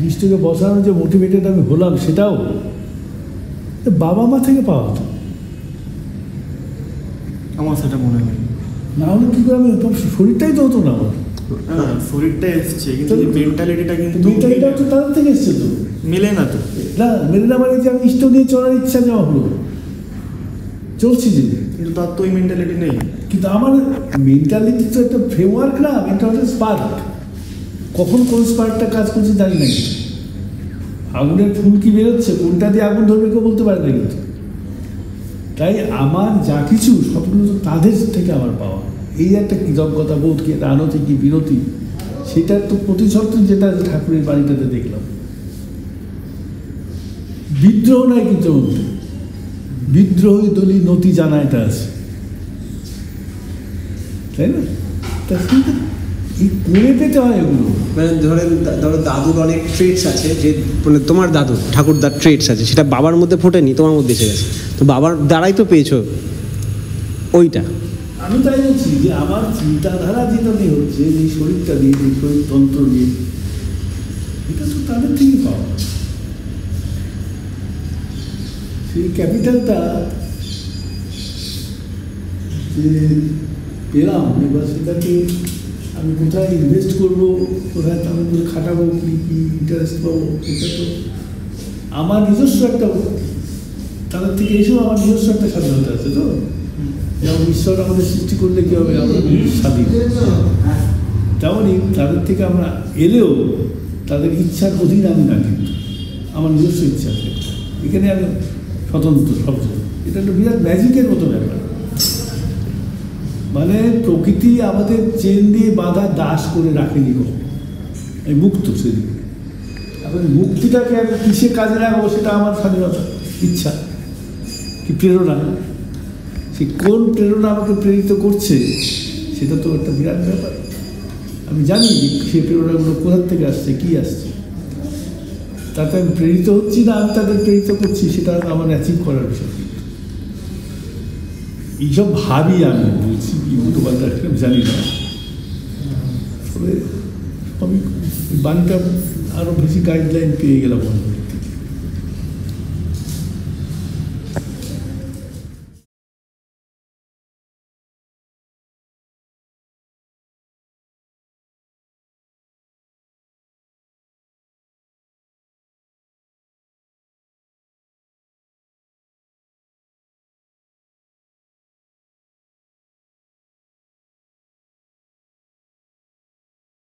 দৃষ্টিকে বসানো যে মোটিভেটেড আমি হলাম, সেটাও বাবা মা থেকে পাওয়া হতো। আমার সেটা মনে হয় না হলে কী করে আমি শরীরটাই তো হতো না আমার। শরীরটা এসছে, কিন্তু মেন্টালিটিটা তো তাদের থেকে এসছে তো, মেলে না তো। না মেলে না, মানে যে আমি ইষ্ট নিয়ে চলার ইচ্ছা যাওয়া হলো, চলছি যে, কিন্তু তার তো ওই মেন্টালিটি নেই। কিন্তু আমার মেন্টালিটি তো একটা ফ্রেমওয়ার্ক না, এটা হচ্ছে স্পার্ক। কখন কোন স্পার্কটা কাজ করছে জানি না, আগুনের ফুলকি বেরোচ্ছে, কোনটা দিয়ে আগুন ধরবে কেউ বলতে পারে না। কিন্তু তাই আমার যা কিছু সবগুলো তো তাদের থেকে আমার পাওয়া। এই একটা কৃতজ্ঞতা বোধ, কি একটা আনতি, কি বিরতি, সেটার তো প্রতিশব্দ যেটা ঠাকুরের বাড়িটাতে দেখলাম। বিদ্রোহ নাই কিন্তু, বিদ্রোহী দলি নতি জানাইটা আছে, তাই না? তা কিন্তু এই করে পেতে হয় এগুলো। মানে ধরো দাদুর অনেক ট্রেটস আছে, যে মানে তোমার দাদুর ঠাকুরদার ট্রেটস আছে, সেটা বাবার মধ্যে ফোটেনি, তোমার মধ্যে এসে গেছে, তো বাবার দ্বারাই তো পেয়েছো ওইটা। আমি তাই বলছি যে আমার চিন্তাধারা যেটা দিয়ে হচ্ছে, এই শরীরটা দিয়ে, এই শরীরতন্ত্র দিয়ে, এটা তো তাদের থেকেই পাওয়া। সেই ক্যাপিটালটা যে পেলাম, এবার সেটাকে আমি কোথায় ইনভেস্ট করবো, কোথায় আমি খাটাবো, কী কী ইন্টারেস্ট পাবো, এটা তো আমার নিজস্ব একটা, তাদের থেকে এসেও আমার নিজস্ব একটা স্বাধীনতা আছে। তো যেমন ঈশ্বর আমাদের সৃষ্টি করলে কী হবে, আমরা স্বাধীন, তেমনই তাদের থেকে আমরা এলেও তাদের ইচ্ছার অধীন আমি না, কিন্তু আমার নিজস্ব ইচ্ছা আছে, এখানে আমি স্বতন্ত্র শব্দ। এটা একটা বিরাট ম্যাজিকের মতো ব্যাপার। মানে প্রকৃতি আমাদের চেন দিয়ে বাঁধা দাস করে রাখেনি, এই মুক্ত সেদিকে। এখন মুক্তিটাকে আমি কিসে কাজে লাগাবো, সেটা আমার স্বাধীনতা, ইচ্ছা কি প্রেরণা, সে কোন প্রেরণা আমাকে প্রেরিত করছে, সেটা তো একটা বিরাট ব্যাপার। আমি জানি যে সে প্রেরণাগুলো কোথার থেকে আসছে, কী আসছে, তাতে আমি প্রেরিত হচ্ছি না আমি তাদের প্রেরিত করছি, সেটা আমার অ্যাচিভ করার বিষয়। এইসব ভাবি, আমি বলছি কি উল্টো পাল্টা জানি না, তবে আমি বাণীটা আরও বেশি গাইডলাইন পেয়ে গেলাম।